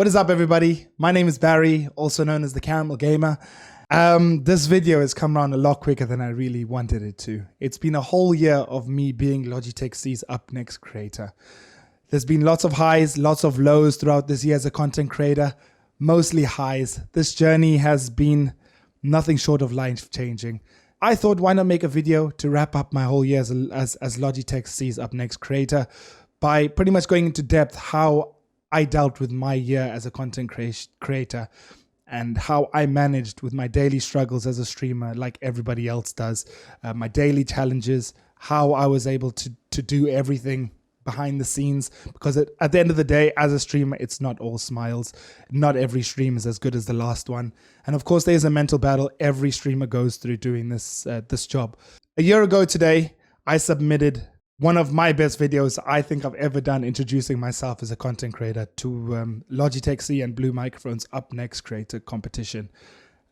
What is up, everybody? My name is Barry, also known as the Caramel Gamer. This video has come around a lot quicker than I really wanted it to. It's been a whole year of me being Logitech C's UpNextCreator. There's been lots of highs, lots of lows throughout this year as a content creator, mostly highs. This journey has been nothing short of life-changing. I thought, why not make a video to wrap up my whole year as Logitech C's UpNextCreator by pretty much going into depth how I dealt with my year as a content creator and how I managed with my daily struggles as a streamer like everybody else does, my daily challenges, how I was able to do everything behind the scenes, because at the end of the day, as a streamer, it's not all smiles. Not every stream is as good as the last one. And of course, there's a mental battle every streamer goes through doing this job. A year ago today, I submitted one of my best videos I think I've ever done introducing myself as a content creator to Logitech C and Blue Microphone's UpNextCreator competition.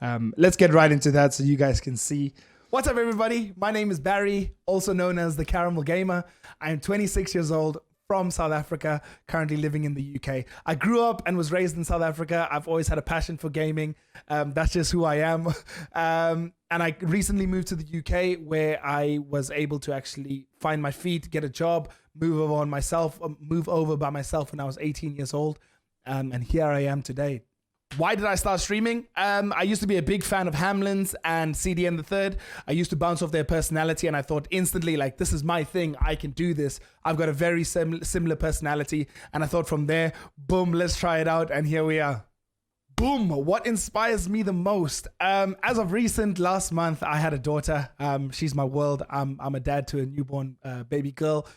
Let's get right into that so you guys can see. What's up, everybody? My name is Barry, also known as the Caramel Gamer. I'm 26 years old, from South Africa, currently living in the UK. I grew up and was raised in South Africa. I've always had a passion for gaming. That's just who I am. And I recently moved to the UK, where I was able to actually find my feet, get a job, move over by myself when I was 18 years old. And here I am today. Why did I start streaming? I used to be a big fan of Hamlin's and CDN the Third. I used to bounce off their personality, and I thought instantly, like, this is my thing. I can do this. I've got a very similar personality. And I thought from there, boom, let's try it out. And here we are. Boom. What inspires me the most? As of recent, last month, I had a daughter. She's my world. I'm a dad to a newborn baby girl.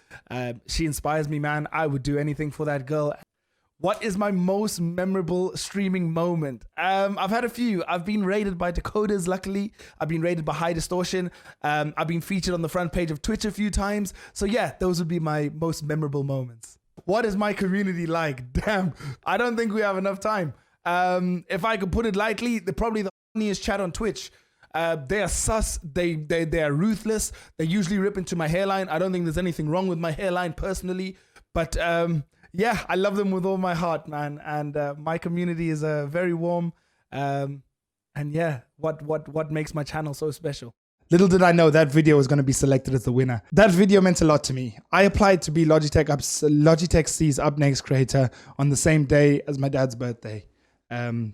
She inspires me, man. I would do anything for that girl. What is my most memorable streaming moment? I've had a few. I've been rated by decoders, luckily. I've been rated by High Distortion. I've been featured on the front page of Twitch a few times. So yeah, those would be my most memorable moments. What is my community like? Damn, I don't think we have enough time. If I could put it lightly, they're probably the funniest chat on Twitch. They are sus. They are ruthless. They usually rip into my hairline. I don't think there's anything wrong with my hairline personally, but yeah, I love them with all my heart, man. And my community is very warm. And yeah, what makes my channel so special? Little did I know that video was going to be selected as the winner. That video meant a lot to me. I applied to be Logitech C's UpNextCreator on the same day as my dad's birthday.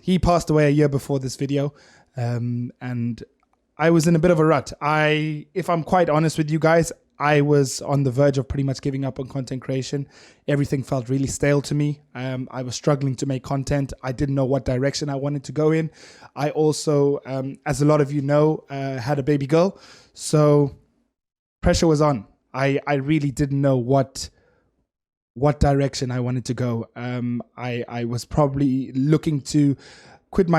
He passed away a year before this video, and I was in a bit of a rut. If I'm quite honest with you guys, I was on the verge of pretty much giving up on content creation. Everything felt really stale to me. I was struggling to make content. I didn't know what direction I wanted to go in. I also, as a lot of you know, had a baby girl. So pressure was on. I really didn't know what direction I wanted to go. I was probably looking to quit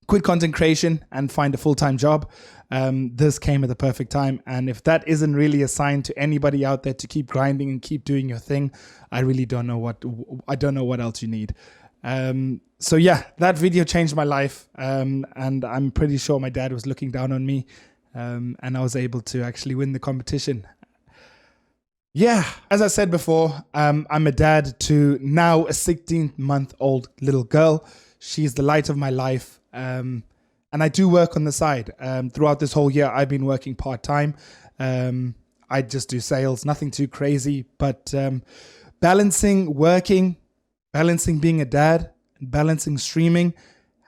quit content creation and find a full-time job. This came at the perfect time. And if that isn't really a sign to anybody out there to keep grinding and keep doing your thing, I really don't know what else you need. So yeah, that video changed my life. And I'm pretty sure my dad was looking down on me. And I was able to actually win the competition. Yeah, as I said before, I'm a dad to now a 16-month-old little girl. She's the light of my life. And I do work on the side. Throughout this whole year, I've been working part-time. I just do sales, nothing too crazy, but balancing working, balancing being a dad, and balancing streaming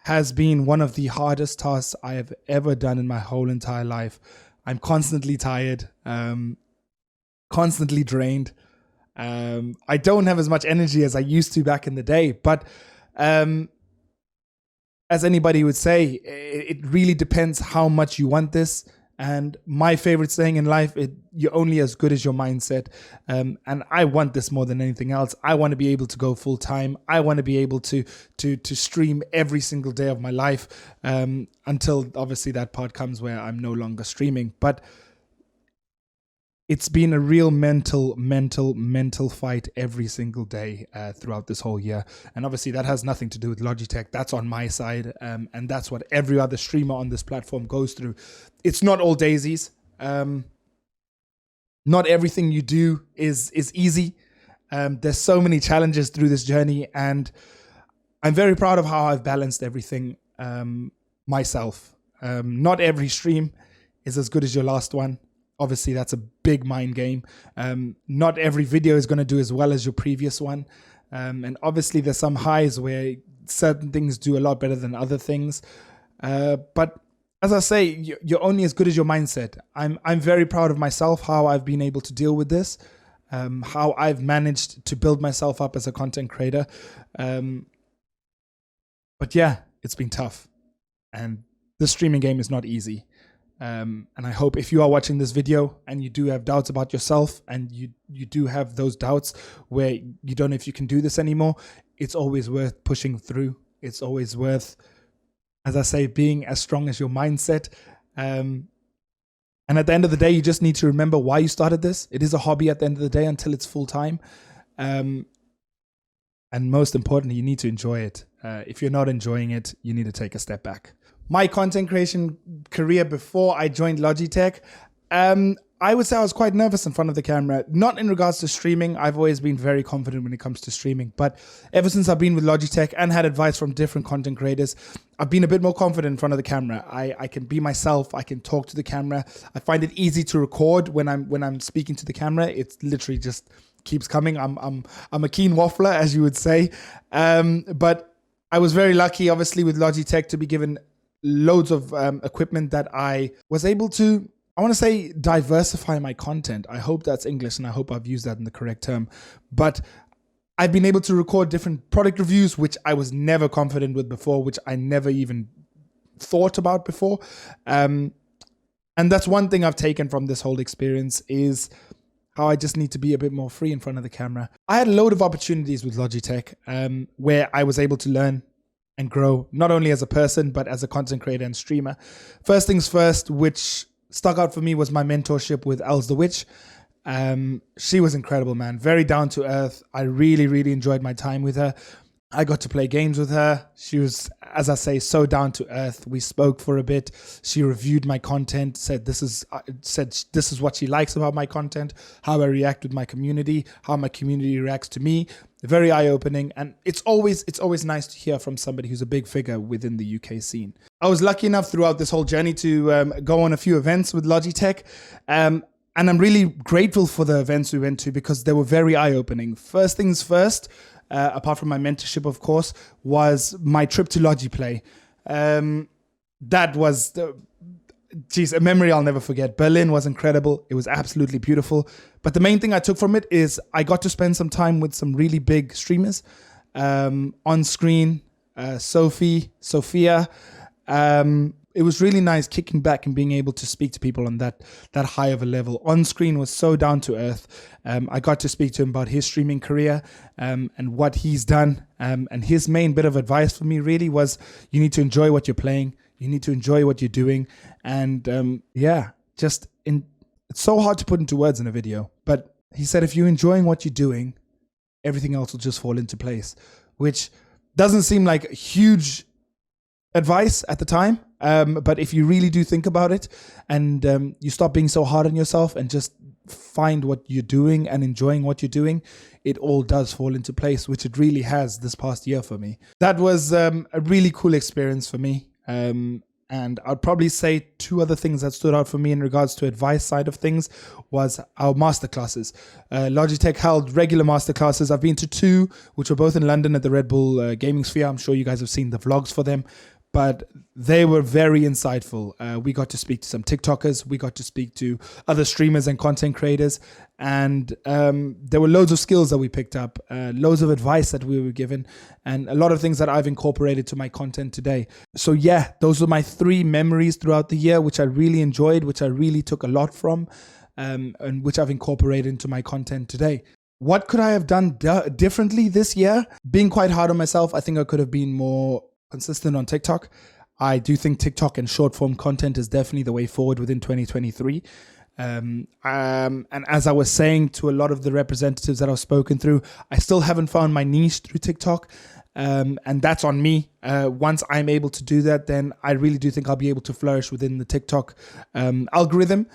has been one of the hardest tasks I have ever done in my whole entire life. I'm constantly tired, constantly drained. I don't have as much energy as I used to back in the day, but as anybody would say, it really depends how much you want this. And my favorite saying in life, you're only as good as your mindset. And I want this more than anything else. I want to be able to go full time. I want to be able to stream every single day of my life, until obviously that part comes where I'm no longer streaming. But it's been a real mental fight every single day throughout this whole year. And obviously that has nothing to do with Logitech. That's on my side. And that's what every other streamer on this platform goes through. It's not all daisies. Not everything you do is easy. There's so many challenges through this journey, and I'm very proud of how I've balanced everything myself. Not every stream is as good as your last one. Obviously, that's a big mind game. Not every video is going to do as well as your previous one. And obviously, there's some highs where certain things do a lot better than other things. But as I say, you're only as good as your mindset. I'm very proud of myself, how I've been able to deal with this, how I've managed to build myself up as a content creator. But yeah, it's been tough. And the streaming game is not easy. And I hope if you are watching this video and you do have doubts about yourself, and you do have those doubts where you don't know if you can do this anymore, it's always worth pushing through. It's always worth, as I say, being as strong as your mindset. And at the end of the day, you just need to remember why you started this. It is a hobby at the end of the day until it's full time. And most importantly, you need to enjoy it. If you're not enjoying it, you need to take a step back. My content creation career before I joined Logitech, I would say I was quite nervous in front of the camera. Not in regards to streaming. I've always been very confident when it comes to streaming. But ever since I've been with Logitech and had advice from different content creators, I've been a bit more confident in front of the camera. I can be myself. I can talk to the camera. I find it easy to record when I'm speaking to the camera. It's literally just keeps coming. I'm a keen waffler, as you would say. But I was very lucky, obviously, with Logitech to be given loads of equipment that I was able to, I want to say, diversify my content. I hope that's English, and I hope I've used that in the correct term. But I've been able to record different product reviews, which I was never confident with before, which I never even thought about before. And that's one thing I've taken from this whole experience, is how I just need to be a bit more free in front of the camera. I had a load of opportunities with Logitech where I was able to learn and grow, not only as a person, but as a content creator and streamer. First things first, which stuck out for me, was my mentorship with Els the Witch. She was incredible, man. Very down to earth. I really, really enjoyed my time with her. I got to play games with her. She was, as I say, so down to earth. We spoke for a bit. She reviewed my content, said this is what she likes about my content, how I react with my community, how my community reacts to me. Very eye-opening, and it's always nice to hear from somebody who's a big figure within the UK scene. I was lucky enough throughout this whole journey to go on a few events with Logitech, and I'm really grateful for the events we went to, because they were very eye-opening. First things first, apart from my mentorship, of course, was my trip to Logiplay. That was a memory I'll never forget. Berlin was incredible. It was absolutely beautiful. But the main thing I took from it is I got to spend some time with some really big streamers on screen. Sophia. It was really nice kicking back and being able to speak to people on that high of a level. On screen was so down to earth. I got to speak to him about his streaming career and what he's done. And his main bit of advice for me really was, you need to enjoy what you're playing. You need to enjoy what you're doing. And it's so hard to put into words in a video. But he said, if you're enjoying what you're doing, everything else will just fall into place, which doesn't seem like huge advice at the time. But if you really do think about it, and you stop being so hard on yourself and just find what you're doing and enjoying what you're doing, it all does fall into place, which it really has this past year for me. That was a really cool experience for me. And I'd probably say two other things that stood out for me in regards to advice side of things was our masterclasses. Logitech held regular masterclasses. I've been to two, which were both in London at the Red Bull Gaming Sphere. I'm sure you guys have seen the vlogs for them, but they were very insightful. We got to speak to some TikTokers. We got to speak to other streamers and content creators. And there were loads of skills that we picked up, loads of advice that we were given, and a lot of things that I've incorporated to my content today. So yeah, those were my three memories throughout the year, which I really enjoyed, which I really took a lot from, and which I've incorporated into my content today. What could I have done differently this year? Being quite hard on myself, I think I could have been more consistent on TikTok. I do think TikTok and short form content is definitely the way forward within 2023. And as I was saying to a lot of the representatives that I've spoken through, I still haven't found my niche through TikTok. And that's on me. Once I'm able to do that, then I really do think I'll be able to flourish within the TikTok algorithm.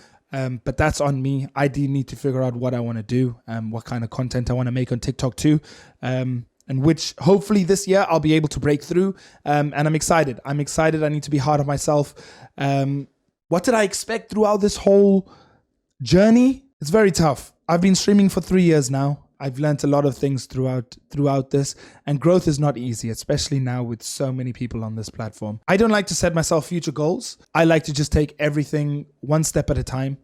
But that's on me. I do need to figure out what I want to do, what kind of content I want to make on TikTok too, and which hopefully this year I'll be able to break through. And I'm excited. I need to be hard on myself. What did I expect throughout this whole journey? It's very tough. I've been streaming for 3 years now. I've learned a lot of things throughout this, and growth is not easy, especially now with so many people on this platform. I don't like to set myself future goals. I like to just take everything one step at a time,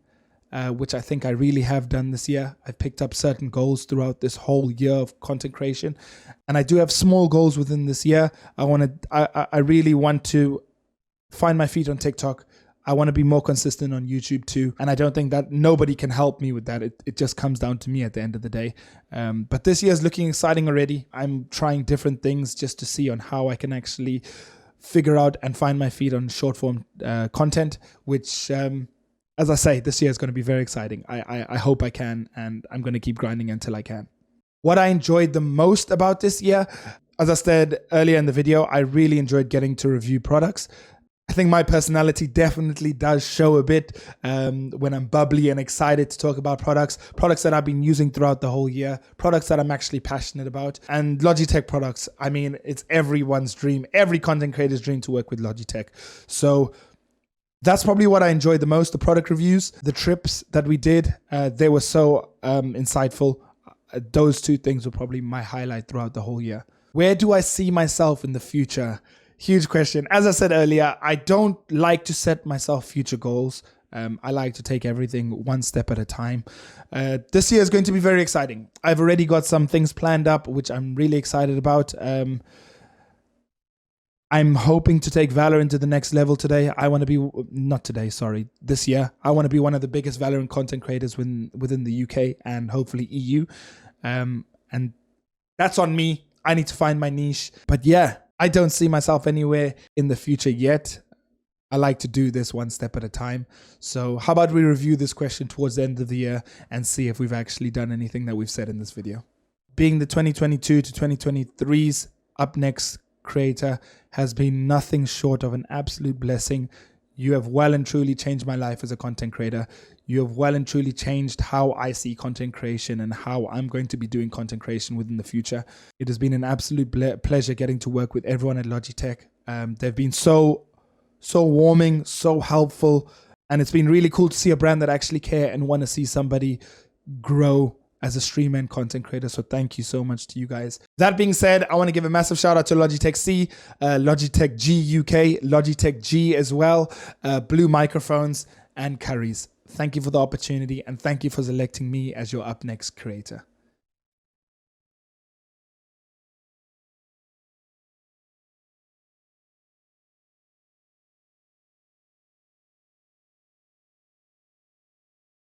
which I think I really have done this year. I've picked up certain goals throughout this whole year of content creation, and I do have small goals within this year. I really want to find my feet on TikTok. I want to be more consistent on YouTube too. And I don't think that nobody can help me with that. It just comes down to me at the end of the day. But this year is looking exciting already. I'm trying different things just to see on how I can actually figure out and find my feet on short form content, which, as I say, this year is going to be very exciting. I hope I can, and I'm going to keep grinding until I can. What I enjoyed the most about this year, as I said earlier in the video, I really enjoyed getting to review products. I think my personality definitely does show a bit when I'm bubbly and excited to talk about products that I've been using throughout the whole year, products that I'm actually passionate about. And Logitech products, I mean, it's everyone's dream, every content creator's dream to work with Logitech. So that's probably what I enjoyed the most, the product reviews, the trips that we did. They were so insightful. Those two things were probably my highlight throughout the whole year. Where do I see myself in the future? Huge question. As I said earlier, I don't like to set myself future goals. I like to take everything one step at a time. This year is going to be very exciting. I've already got some things planned up, which I'm really excited about. I'm hoping to take Valorant to the next level today. I want to be, not today, sorry, this year. I want to be one of the biggest Valorant content creators within the UK and hopefully EU. And that's on me. I need to find my niche. But yeah, I don't see myself anywhere in the future yet. I like to do this one step at a time. So how about we review this question towards the end of the year and see if we've actually done anything that we've said in this video. Being the 2022 to 2023's UpNextCreator has been nothing short of an absolute blessing. You have well and truly changed my life as a content creator. You have well and truly changed how I see content creation and how I'm going to be doing content creation within the future. It has been an absolute pleasure getting to work with everyone at Logitech. They've been so warming, so helpful. And it's been really cool to see a brand that actually care and want to see somebody grow as a streamer and content creator. So thank you so much to you guys. That being said, I want to give a massive shout out to Logitech C, Logitech G UK, Logitech G as well, Blue microphones and curries. Thank you for the opportunity and thank you for selecting me as your UpNext creator.